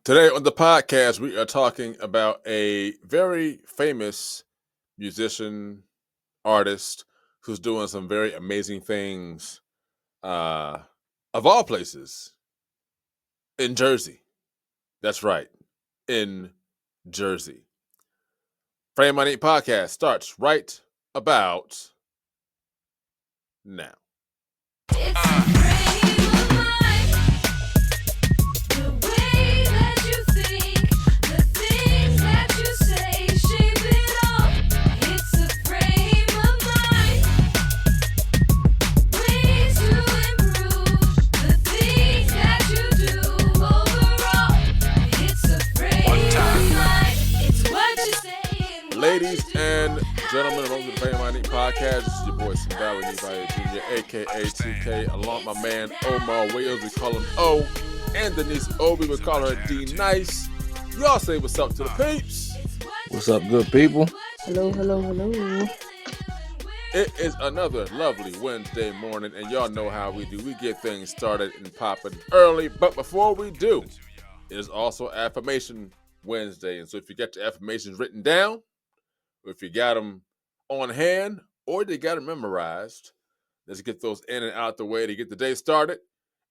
Today on the podcast, we are talking about a very famous musician, artist who's doing some very amazing things, uh, of all places, in Jersey. That's right, in Jersey. Frame Money Podcast starts right about now. It's a frame of mind. The way that you think, the things that you say, shape it all. It's a frame of mind. Ways to improve the things that you do overall. It's a frame of mind. It's what you say and what Ladies you do. and gentlemen, welcome to the Frame Money Podcast. This is your boy Simbawi Nephi Jr., aka TK, along with my man Omar Wales. We call him O. And Denise Obi, we call her D Nice. Y'all say what's up to the peeps. What's up, good people? Hello, hello, hello. It is another lovely Wednesday morning, and y'all know how we do. We get things started and popping early, but before we do, it is also Affirmation Wednesday. And so if you got your affirmations written down, or if you got them on hand, or you got them memorized, let's get those in and out the way to get the day started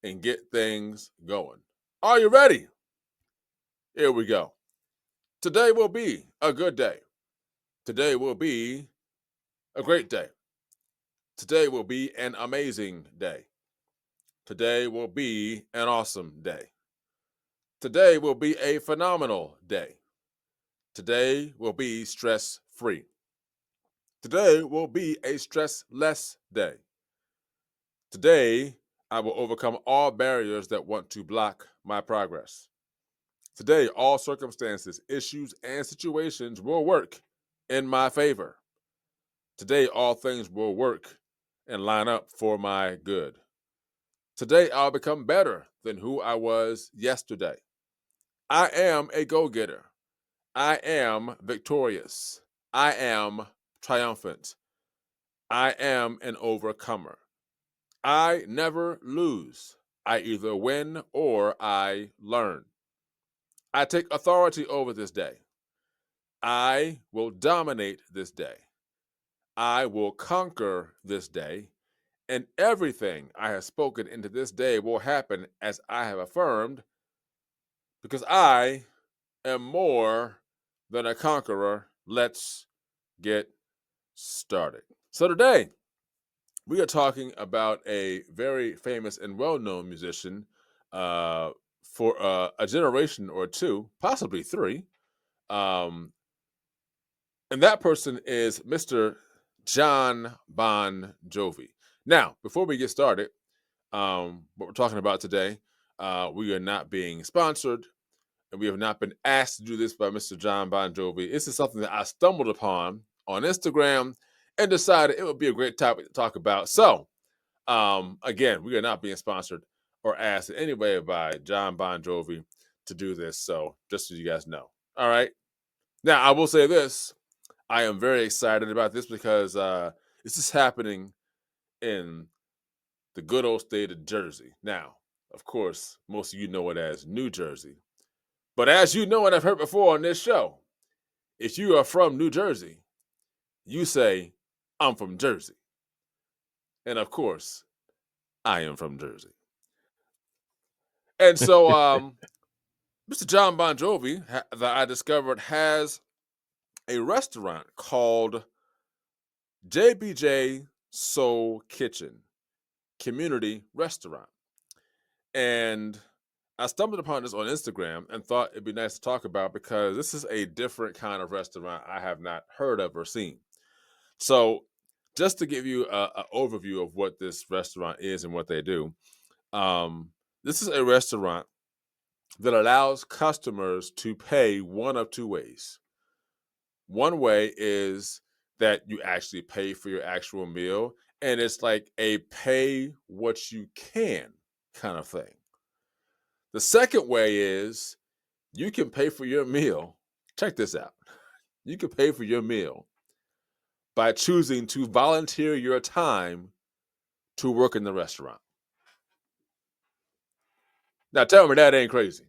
and get things going. Are you ready? Here we go. Today will be a good day. Today will be a great day. Today will be an amazing day. Today will be an awesome day. Today will be a phenomenal day. Today will be stress-free. Today will be a stress-less day. Today, I will overcome all barriers that want to block my progress. Today, all circumstances, issues, and situations will work in my favor. Today, all things will work and line up for my good. Today, I'll become better than who I was yesterday. I am a go-getter. I am victorious. I am triumphant. I am an overcomer. I never lose. I either win or I learn. I take authority over this day. I will dominate this day. I will conquer this day, and everything I have spoken into this day will happen as I have affirmed, because I am more than a conqueror. Let's get started. So today, we are talking about a very famous and well-known musician for a generation or two, possibly three. And that person is Mr. John Bon Jovi. Now, before we get started, what we're talking about today, we are not being sponsored, and we have not been asked to do this by Mr. John Bon Jovi. This is something that I stumbled upon on Instagram and decided it would be a great topic to talk about. So, again, we are not being sponsored or asked in any way by John Bon Jovi to do this. So, just so you guys know. All right. Now, I will say this. I am very excited about this because this is happening in the good old state of Jersey. Now, of course, most of you know it as New Jersey. But as you know, and I've heard before on this show, if you are from New Jersey, you say, I'm from Jersey. And of course, I am from Jersey. And so, Mr. John Bon Jovi, that I discovered, has a restaurant called JBJ Soul Kitchen Community Restaurant. And I stumbled upon this on Instagram and thought it'd be nice to talk about because this is a different kind of restaurant I have not heard of or seen. So, just to give you an overview of what this restaurant is and what they do, this is a restaurant that allows customers to pay one of two ways. One way is that you actually pay for your actual meal, and it's like a pay what you can kind of thing. The second way is you can pay for your meal. Check this out. You can pay for your meal by choosing to volunteer your time to work in the restaurant. Now tell me that ain't crazy.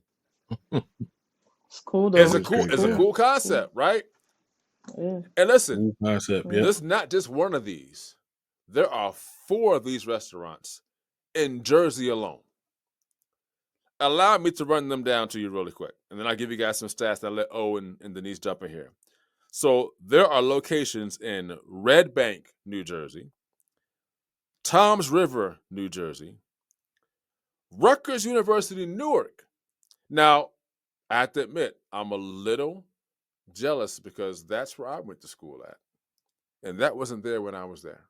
cool It's though. a That is cool, It's crazy. it's a Yeah. cool. cool It's cool. concept, right? Yeah. And listen, Cool concept. Yeah. Yep. this is not just one of these. There are 4 of these restaurants in Jersey alone. Allow me to run them down to you really quick, and then I'll give you guys some stats that let Owen and Denise jump in here. So there are locations in Red Bank, New Jersey, Toms River, New Jersey, Rutgers University, Newark. Now, I have to admit, I'm a little jealous because that's where I went to school at, and that wasn't there when I was there.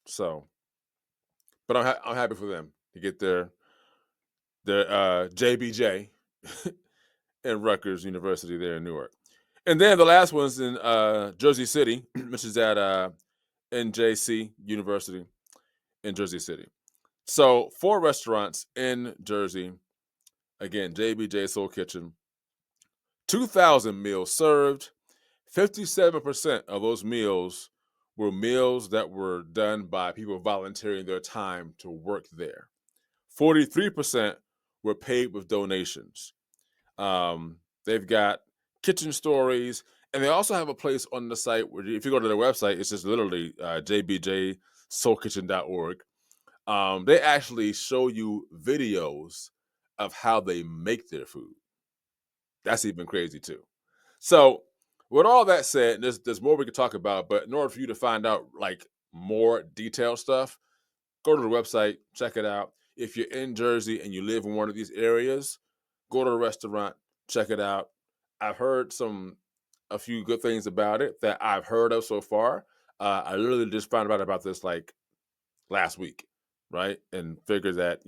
So, but I'm happy for them to get their JBJ and Rutgers University there in Newark. And then the last one's in Jersey City, which is at NJC University in Jersey City. So 4 restaurants in Jersey. Again, JBJ Soul Kitchen. 2,000 meals served. 57% of those meals were meals that were done by people volunteering their time to work there. 43% were paid with donations. They've got kitchen stories, and they also have a place on the site where, if you go to their website, it's just literally jbjsoulkitchen.org. They actually show you videos of how they make their food. That's even crazy too. So, with all that said, there's more we could talk about, but in order for you to find out like more detailed stuff, go to the website, check it out. If you're in Jersey and you live in one of these areas, go to the restaurant, check it out. I've heard a few good things about it that I've heard of so far. I literally just found out about this like last week, right? And figured that,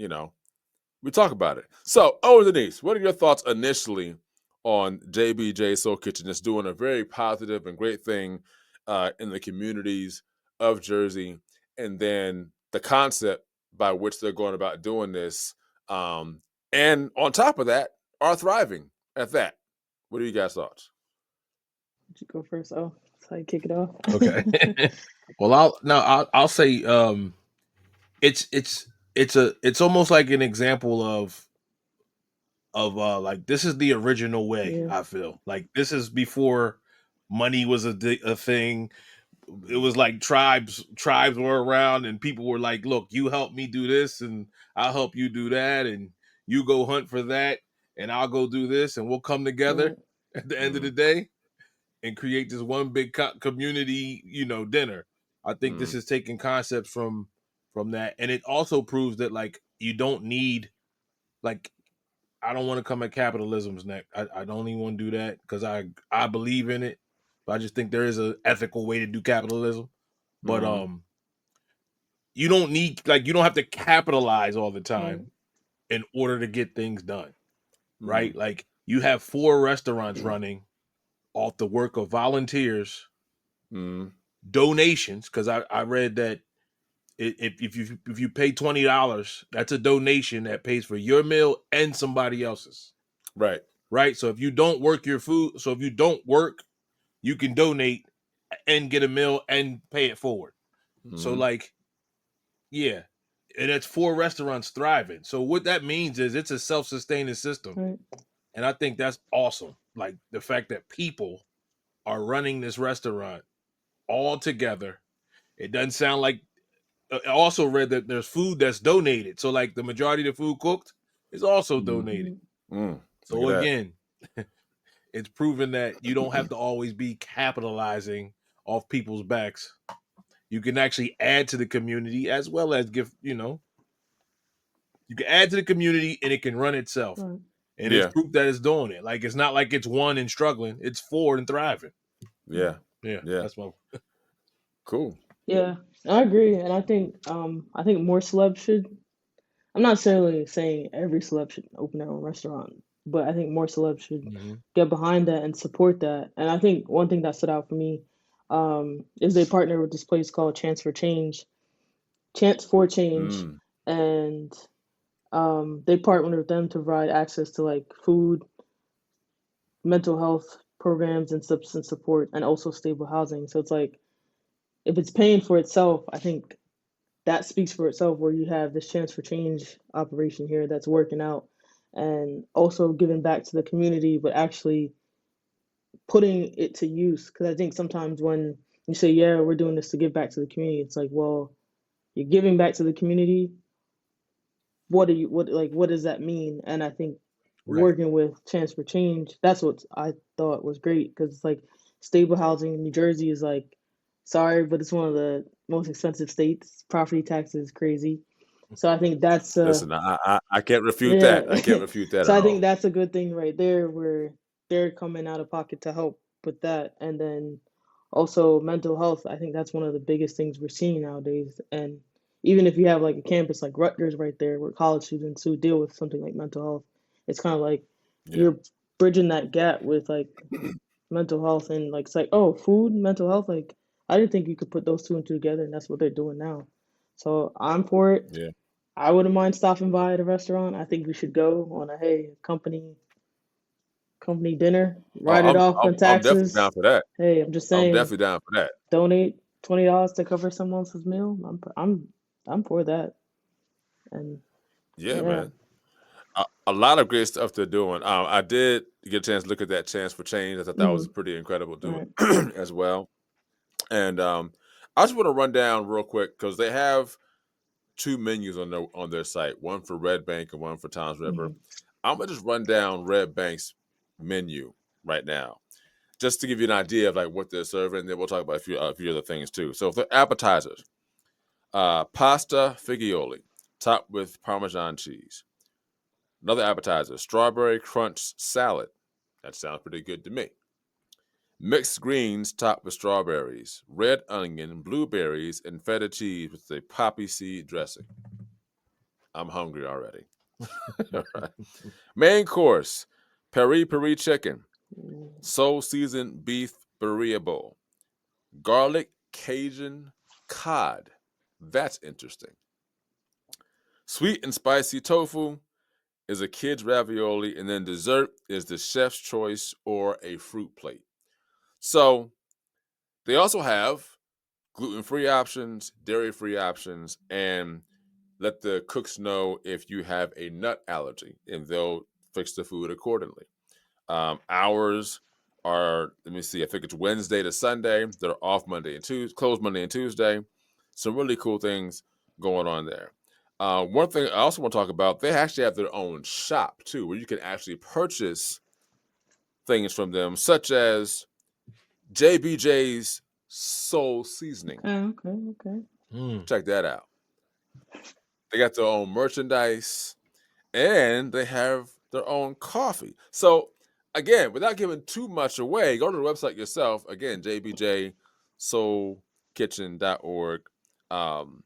we talk about it. So, Denise, what are your thoughts initially on JBJ Soul Kitchen? It's doing a very positive and great thing in the communities of Jersey, and then the concept by which they're going about doing this, and on top of that, are thriving at that. What are you guys' thoughts? You go first. Oh, that's how you kick it off. Okay. Well, I'll say it's almost like an example of like this is the original way. Yeah. I feel like this is before money was a thing. It was like tribes were around and people were like, look, you help me do this and I'll help you do that, and you go hunt for that and I'll go do this, and we'll come together Right. at the end of Mm-hmm. the day and create this one big community, dinner. I think this Mm-hmm. is taking concepts from that, and it also proves that like you don't need, like, I don't want to come at capitalism's neck. I don't even want to do that because I believe in it. But I just think there is a ethical way to do capitalism. But Mm-hmm. you don't need, like, you don't have to capitalize all the Right. time in order to get things done, Mm-hmm. right? Like you have 4 restaurants running off the work of volunteers, Mm-hmm. donations. Because I read that if you pay $20, that's a donation that pays for your meal and somebody else's. Right. Right. So if you don't work your food, so if you don't work, you can donate and get a meal and pay it forward. So Mm-hmm. like, yeah. And it's 4 restaurants thriving. So what that means is it's a self-sustaining system. Right. And I think that's awesome. Like the fact that people are running this restaurant all together. It doesn't sound like, I also read that there's food that's donated. So like the majority of the food cooked is also Mm-hmm. donated. Look at So that. again, it's proven that you don't have to always be capitalizing off people's backs. You can actually add to the community as well as give, you can add to the community and it can run itself. Right. And it's Yeah. proof that it's doing it. Like it's not like it's 1 and struggling, it's 4 and thriving. Yeah. Yeah, Yeah. that's my Cool. Yeah. I agree, and I think more celebs should. I'm not necessarily saying every celeb should open their own restaurant, but I think more celebs should mm-hmm. get behind that and support that. And I think one thing that stood out for me is they partner with this place called Chance for Change, Mm. and they partner with them to provide access to like food, mental health programs, and substance support, and also stable housing. So it's like if it's paying for itself, I think that speaks for itself. Where you have this Chance for Change operation here that's working out, and also giving back to the community, but actually putting it to use. Because I think sometimes when you say, "Yeah, we're doing this to give back to the community," it's like, well, you're giving back to the community. What does that mean? And I think Right. working with Chance for Change, that's what I thought was great because it's like stable housing in New Jersey is like, sorry, but it's one of the most expensive states. Property taxes is crazy. So I think that's Listen, I can't refute that. I can't yeah. refute that So at I think all. that's a good thing right there where they're coming out of pocket to help with that. And then also mental health, I think that's one of the biggest things we're seeing nowadays. And even if you have like a campus like Rutgers right there where college students who deal with something like mental health, it's kind of like Yeah. you're bridging that gap with like mental health and like it's like, oh, food, mental health, like I didn't think you could put those two and two together and that's what they're doing now. So I'm for it. Yeah. I wouldn't mind stopping by at a restaurant. I think we should go on a hey company dinner. Oh, Write it off on I'm definitely down taxes. for that. Hey, I'm just I'm saying, definitely down for that. donate $20 to cover someone else's meal. I'm for that. And Yeah, yeah. man. A lot of great stuff they're doing. I did get a chance to look at that Chance for Change. I thought that was Mm-hmm. pretty incredible doing Right. as well. And I just want to run down real quick because they have two menus on their site, one for Red Bank and one for Tom's River. Mm-hmm. I'm gonna just run down Red Bank's menu right now, just to give you an idea of like what they're serving. And then we'll talk about a few other things too. So for appetizers, pasta fagioli, topped with Parmesan cheese. Another appetizer, strawberry crunch salad. That sounds pretty good to me. Mixed greens topped with strawberries, red onion, blueberries, and feta cheese with a poppy seed dressing. I'm hungry already. All right. Main course, peri peri chicken, soul seasoned beef burrito bowl, garlic Cajun cod. That's interesting. Sweet and spicy tofu is a kid's ravioli, and then dessert is the chef's choice or a fruit plate. So they also have gluten-free options, dairy-free options, and let the cooks know if you have a nut allergy, and they'll fix the food accordingly. Hours are, let me see, I think it's Wednesday to Sunday. They're off Monday and Tuesday, closed Monday and Tuesday. Some really cool things going on there. One thing I also want to talk about, they actually have their own shop too, where you can actually purchase things from them, such as JBJ's Soul Seasoning. Okay, okay, okay. Mm. Check that out. They got their own merchandise and they have their own coffee. So, again, without giving too much away, go to the website yourself. Again, jbjsoulkitchen.org. Um,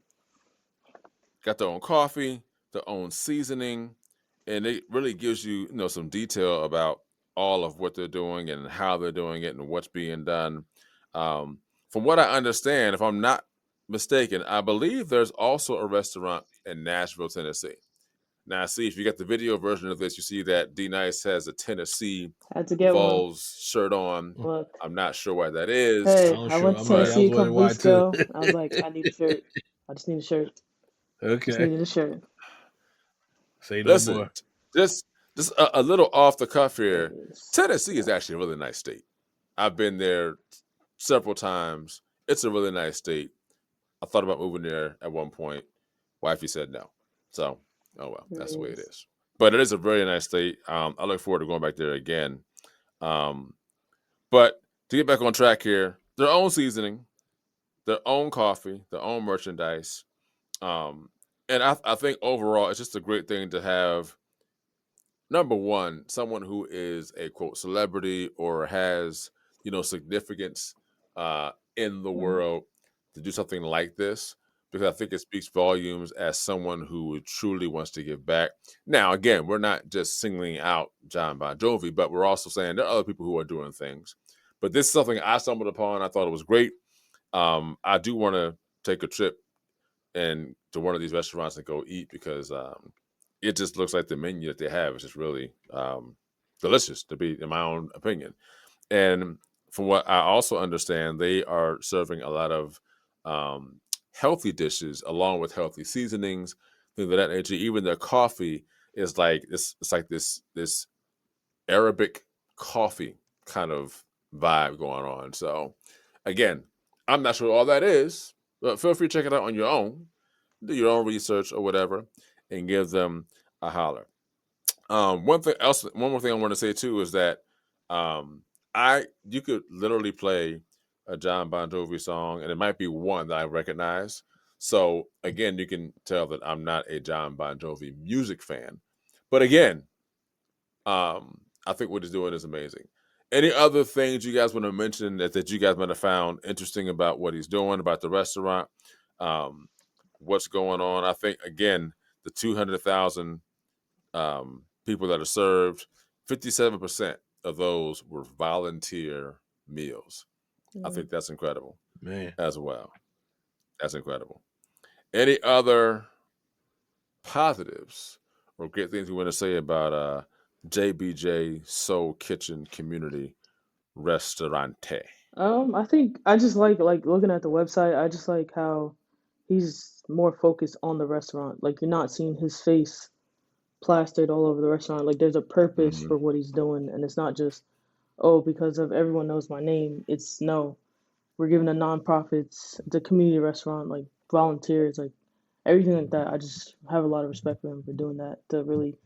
got their own coffee, their own seasoning, and it really gives you, some detail about all of what they're doing and how they're doing it and what's being done. Um, from what I understand, if I'm not mistaken, I believe there's also a restaurant in Nashville, Tennessee. Now, see, if you get the video version of this, you see that D Nice has a Tennessee Had to get one. Vols shirt on. Look. I'm not sure why that is, Hey, I'm I sure. went to I'm not. but I Tennessee was a couple wondering why weeks too. ago. I was like, I need a shirt. I just need a shirt. Just Okay. needed a shirt. Say no listen, more. just a little off the cuff here. Yes. Tennessee is actually a really nice state. I've been there several times. It's a really nice state. I thought about moving there at one point. Wifey said no. So, oh well, There that's the way it is. is. But it is a very nice state. I look forward to going back there again. Um, but to get back on track here, their own seasoning, their own coffee, their own merchandise. Um, and I think overall, it's just a great thing to have number one, someone who is a quote celebrity or has significance in the Right. world to do something like this because I think it speaks volumes as someone who truly wants to give back. Now, again, we're not just singling out John Bon Jovi, but we're also saying there are other people who are doing things. But this is something I stumbled upon. I thought it was great. I do want to take a trip and to one of these restaurants and go eat because it just looks like the menu that they have is just really delicious to be in my own opinion. And from what I also understand, they are serving a lot of um, healthy dishes along with healthy seasonings, things of that nature. Even their coffee is like it's like this Arabic coffee kind of. vibe going on. So, again, I'm not sure all that is, but feel free to check it out on your own, do your own research or whatever, and give them a holler. One more thing I want to say too is that you could literally play a John Bon Jovi song, and it might be one that I recognize. So again, you can tell that I'm not a John Bon Jovi music fan, but again, I think what he's doing is amazing. Any other things you guys want to mention that you guys might have found interesting about what he's doing, about the restaurant, what's going on? I think again, the 200,000 people that are served, 57% of those were volunteer meals. I think that's incredible, Man. as well. That's incredible. Any other positives or great things we want to say about JBJ Soul Kitchen Community Restaurante? I think I just like looking at the website. I just like how he's more focused on the restaurant. Like you're not seeing his face plastered all over the restaurant. Like there's a purpose for what he's doing, and it's not just because of everyone knows my name. It's no, we're giving the nonprofits, the community restaurant, like volunteers, like everything like that. I just have a lot of respect for him for doing that to really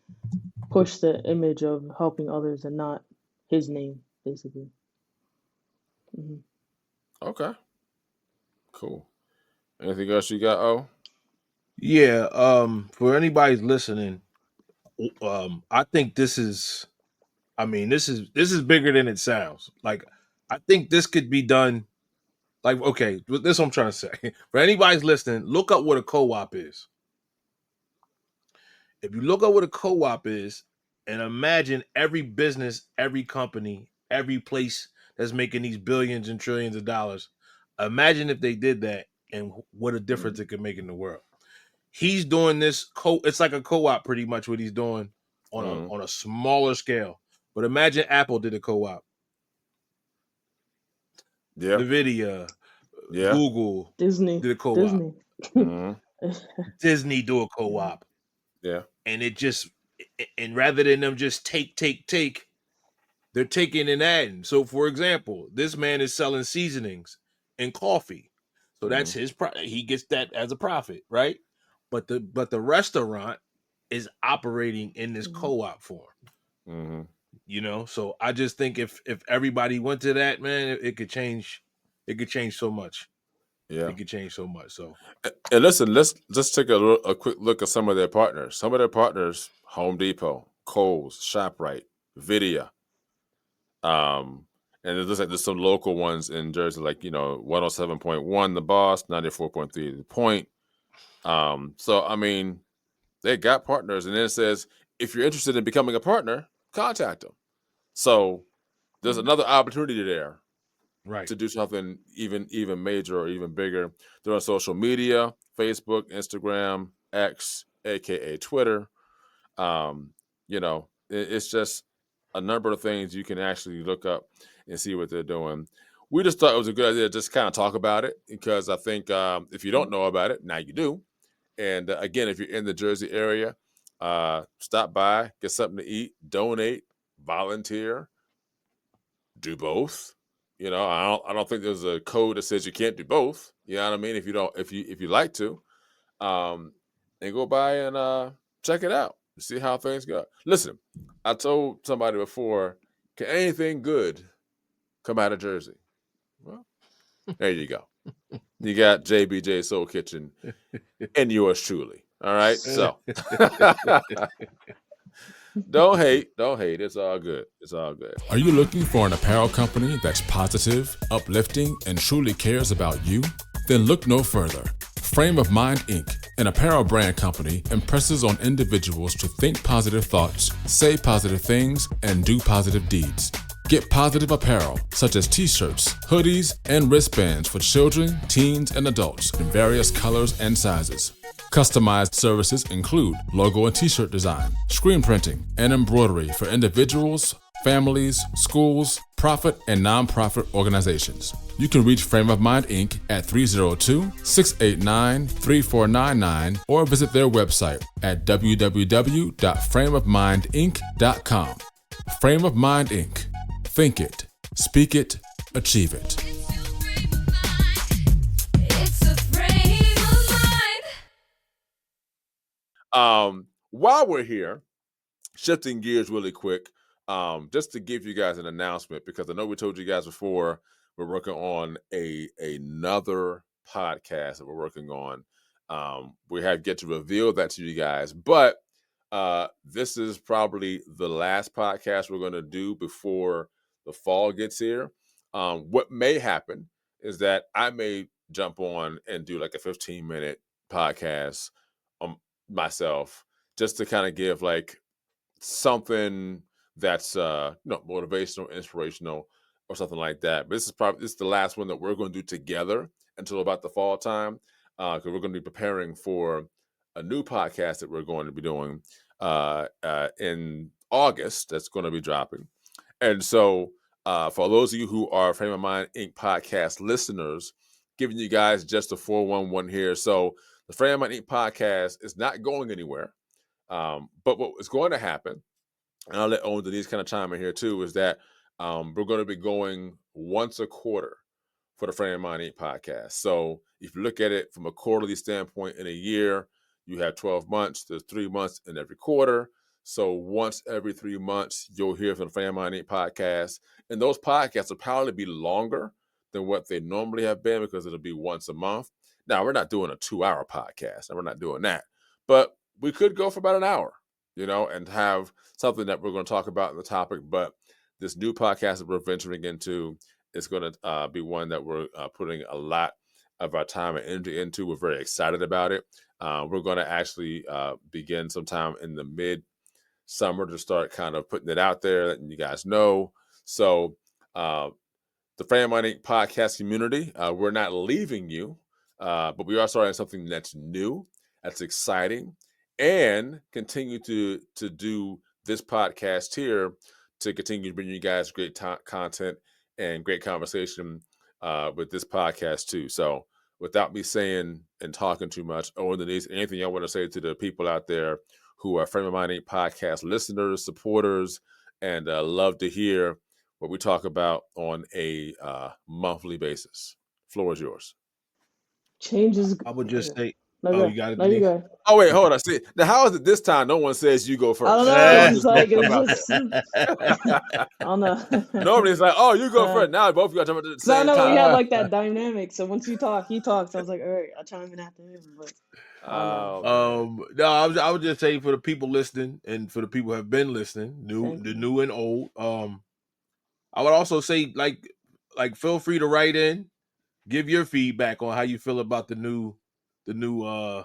push the image of helping others and not his name, basically. Okay, cool. Anything else you got? Oh, Yeah. For anybody's listening, I think this is. I mean, this is bigger than it sounds. Like, I think this could be done. Like, okay, this is what I'm trying to say. For anybody's listening, look up what a co-op is. If you look up what a co-op is, and imagine every business, every company, every place that's making these billions and trillions of dollars, imagine if they did that and what a difference it could make in the world. He's doing this it's like a co-op pretty much what he's doing on a smaller scale. But imagine Apple did a co-op. yeah, NVIDIA, yeah. Google Disney did a co-op. Disney. Mhm. Disney do a co-op. Yeah. And it just, and rather than them just take, they're taking and adding. So for example, this man is selling seasonings and coffee. So that's his he gets that as a profit, right? But the restaurant is operating in this co-op form. You know, so I just think if everybody went to that, man, it could change so much. Yeah. It could change so much. So, and listen, let's just take a quick look at some of their partners. Some of their partners: Home Depot, Kohl's, ShopRite, Vidya. And it looks like there's some local ones in Jersey, like 107.1 The Boss, 94.3 The Point. So I mean, they got partners, and then it says if you're interested in becoming a partner, contact them. So there's another opportunity there, right, to do something even major or even bigger. They're on social media: Facebook, Instagram, X, aka Twitter. It's just a number of things you can actually look up and see what they're doing. We just thought it was a good idea to just kind of talk about it, because I think if you don't know about it, now you do. And again, if you're in the Jersey area, stop by, get something to eat, donate, volunteer, do both. I don't think there's a code that says you can't do both. You know what I mean? If you like to, and go by and check it out, see how things go. Listen, I told somebody before, can anything good come out of Jersey? Well, there you go. You got JBJ Soul Kitchen and yours truly. All right, so don't hate. It's all good. Are you looking for an apparel company that's positive, uplifting, and truly cares about you? Then look no further. Frame of Mind Inc., an apparel brand company, impresses on individuals to think positive thoughts, say positive things, and do positive deeds. Get positive apparel such as t-shirts, hoodies, and wristbands for children, teens, and adults in various colors and sizes. Customized services include logo and t-shirt design, screen printing, and embroidery for individuals, families, schools, profit, and nonprofit organizations. You can reach Frame of Mind Inc. at 302-689-3499 or visit their website at www.frameofmindinc.com. Frame of Mind Inc. Think it, Speak it, achieve it. It's a frame of mind. While we're here, shifting gears really quick, just to give you guys an announcement, because I know we told you guys before we're working on another podcast that we're working on. We have yet to reveal that to you guys, but this is probably the last podcast we're going to do before the fall gets here. What may happen is that I may jump on and do like a 15-minute podcast myself, just to kind of give like something that's motivational, inspirational, or something like that. But this is the last one that we're going to do together until about the fall time, because we're going to be preparing for a new podcast that we're going to be doing in August. That's going to be dropping. And so, for those of you who are Frame of Mind Inc. podcast listeners, giving you guys just a 411 here. So, the Frame of Mind Inc. podcast is not going anywhere. But what is going to happen, and I'll let Owen Denise kind of chime in here too, is that we're going to be going once a quarter for the Frame of Mind Inc. podcast. So if you look at it from a quarterly standpoint in a year, you have 12 months. There's 3 months in every quarter. So once every 3 months, you'll hear from the Frame of Mind Inc. podcast. And those podcasts will probably be longer than what they normally have been, because it'll be once a month. Now, we're not doing a 2-hour podcast, and we're not doing that. But we could go for about an hour, and have something that we're going to talk about in the topic. But this new podcast that we're venturing into is going to be one that we're putting a lot of our time and energy into. We're very excited about it. We're going to actually begin sometime in the mid-summer to start kind of putting it out there, letting you guys know. So the Frame of Mind Inc. podcast community, we're not leaving you, but we are starting something that's new, that's exciting, and continue to do this podcast here to continue to bring you guys great content and great conversation with this podcast too. So without me saying and talking too much, Owen, Denise, anything y'all want to say to the people out there who are Frame of Mind Inc. podcast listeners, supporters, and love to hear what we talk about on a monthly basis? Floor is yours. Change is. I would just say, No, oh, go. you got it, No, you Denise? go. Oh, wait, hold on. See, now how is it this time no one says you go first? I don't know. It's like it's just. I don't know. Normally it's like, oh, you go first. Now both of you got to jump at the So I same know we time. have like that dynamic. So once you talk, he talks. I was like, all right, I'll chime in after him. But No, I would just say, for the people listening and for the people who have been listening, new and old, I would also say, like feel free to write in, give your feedback on how you feel about the new the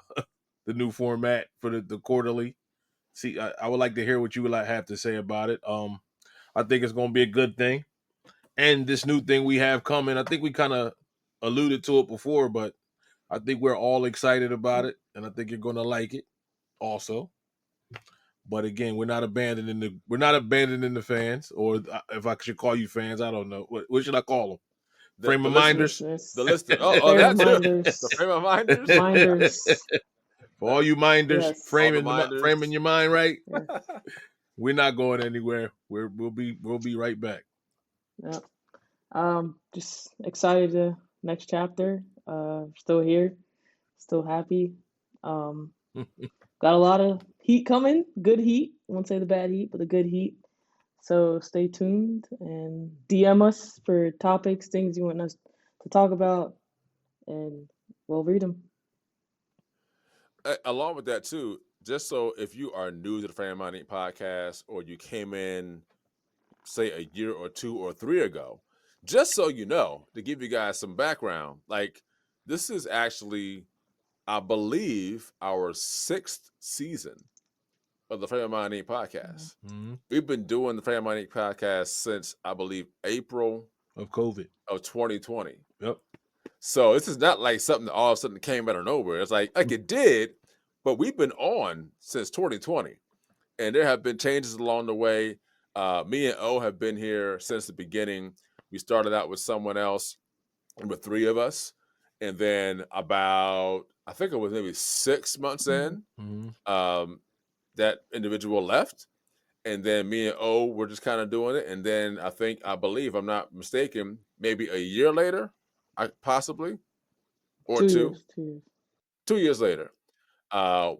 new format for the quarterly. See, I would like to hear what you would have to say about it. I think it's going to be a good thing, and this new thing we have coming, I think we kind of alluded to it before, but I think we're all excited about it, and I think you're going to like it also. But again, we're not abandoning the fans, or if I should call you fans, I don't know. What should I call them? Frame of minders? The listener. Oh, Frame that's of it. minders. The frame of minders. Minders. For all you minders, Yes. framing All the minders. framing your mind right. Yes. We're not going anywhere. We'll be right back. Yeah. Just excited to next chapter. Still here. Still happy. Got a lot of heat coming. Good heat. I won't say the bad heat, but the good heat. So stay tuned and DM us for topics, things you want us to talk about, and we'll read them. Along with that too, just so if you are new to the Frame of Mind Inc. podcast, or you came in, say, a year or 2 or 3 ago, just so you know, to give you guys some background, like, this is actually, I believe, our 6th season of the Frame of Mind Inc. podcast. Mm-hmm. We've been doing the Frame of Mind Inc. podcast since, I believe, April of COVID of 2020. Yep. So this is not like something that all of a sudden came out of nowhere. It's like it did, but we've been on since 2020, and there have been changes along the way. Me and O have been here since the beginning. We started out with someone else, and with 3 of us, and then about, I think it was maybe 6 months in, Mm-hmm. that individual left, and then me and O were just kind of doing it. And then I believe, I'm not mistaken, maybe a year later, possibly, or 2 years, 2 years. 2 years later, uh,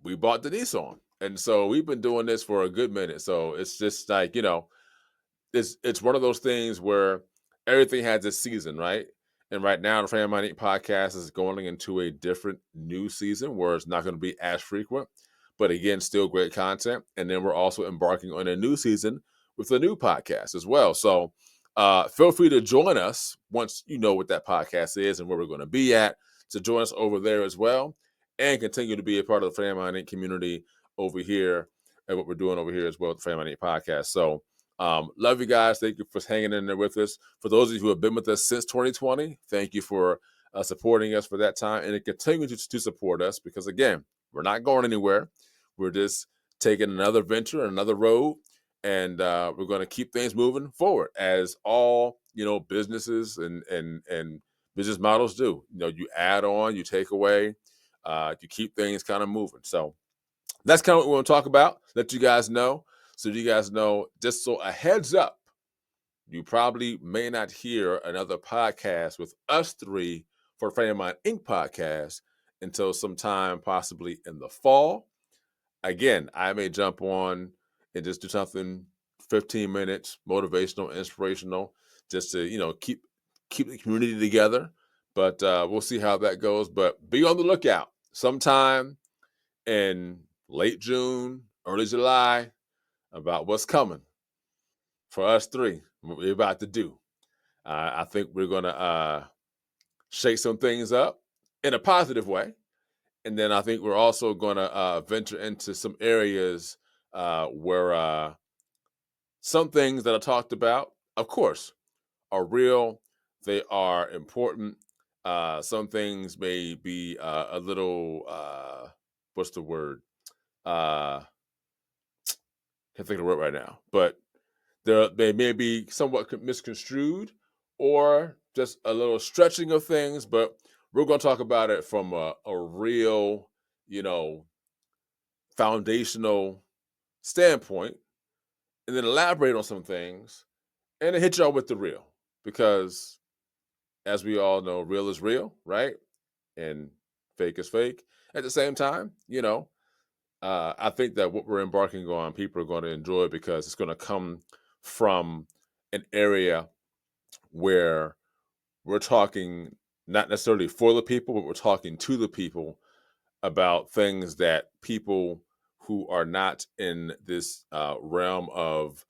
we bought Denise on. And so we've been doing this for a good minute. So it's just like, it's one of those things where everything has its season, right? And right now, the Frame of Mind Inc. podcast is going into a different new season where it's not going to be as frequent, but again, still great content. And then we're also embarking on a new season with a new podcast as well. So feel free to join us once you know what that podcast is and where we're going to be at, to join us over there as well, and continue to be a part of the Frame of Mind Inc. community over here and what we're doing over here as well with the Frame of Mind Inc. podcast. So love you guys. Thank you for hanging in there with us. For those of you who have been with us since 2020, thank you for supporting us for that time, and continue to support us, because again, we're not going anywhere. We're just taking another venture, another road, and we're going to keep things moving forward, as all businesses and business models do. You add on, you take away, you keep things kind of moving. So that's kind of what we want to talk about. Let you guys know. So you guys know, just so a heads up, you probably may not hear another podcast with us three for Frame of Mind Inc. podcast until sometime possibly in the fall. Again, I may jump on and just do something 15 minutes, motivational, inspirational, just to keep the community together. But we'll see how that goes. But be on the lookout sometime in late June, early July, about what's coming for us three, what we're about to do. I think we're going to shake some things up in a positive way. And then I think we're also going to venture into some areas where some things that I talked about, of course, are real. They are important. Some things may be a little, what's the word? Can't think of the word right now, but they may be somewhat misconstrued or just a little stretching of things, but we're going to talk about it from a real, foundational standpoint, and then elaborate on some things, and then hit y'all with the real, because as we all know, real is real, right? And fake is fake. At the same time, I think that what we're embarking on, people are going to enjoy, because it's going to come from an area where we're talking not necessarily for the people, but we're talking to the people about things that people who are not in this realm of,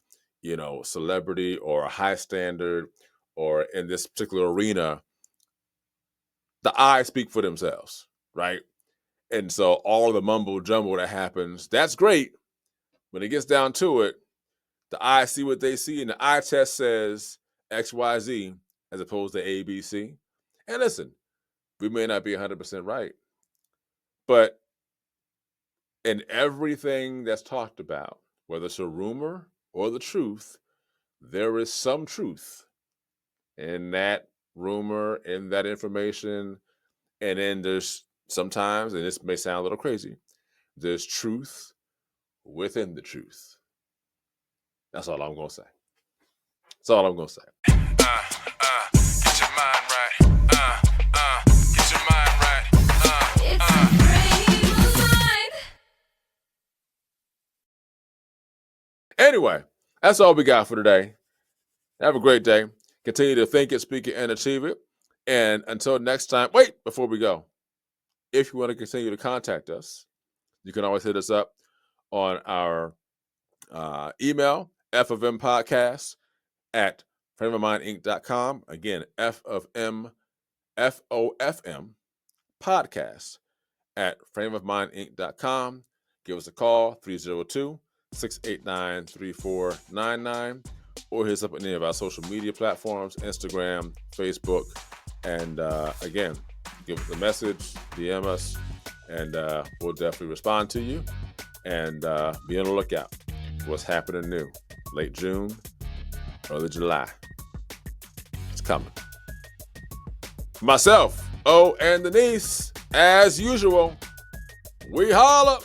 celebrity or a high standard or in this particular arena, the eyes speak for themselves, right? And so all the mumbo jumbo that happens, that's great. When it gets down to it, the eyes see what they see, and the eye test says XYZ as opposed to ABC. And listen, we may not be 100% right, but in everything that's talked about, whether it's a rumor or the truth, there is some truth in that rumor, in that information. And then there's sometimes, and this may sound a little crazy, there's truth within the truth. That's all I'm going to say. That's all I'm going to say. Get your mind right. Get your mind right. It's a frame of mind. Anyway, that's all we got for today. Have a great day. Continue to think it, speak it, and achieve it. And until next time, wait, before we go, if you want to continue to contact us, you can always hit us up on our email, fofmpodcast at frameofmindinc.com. Again, FOFM podcast at frameofmindinc.com. Give us a call, 302-689-3499, or hit us up on any of our social media platforms, Instagram, Facebook, and again, give us a message, DM us, and we'll definitely respond to you. And be on the lookout for what's happening new. Late June, early July. It's coming. For myself, O, and Denise, as usual, we holla.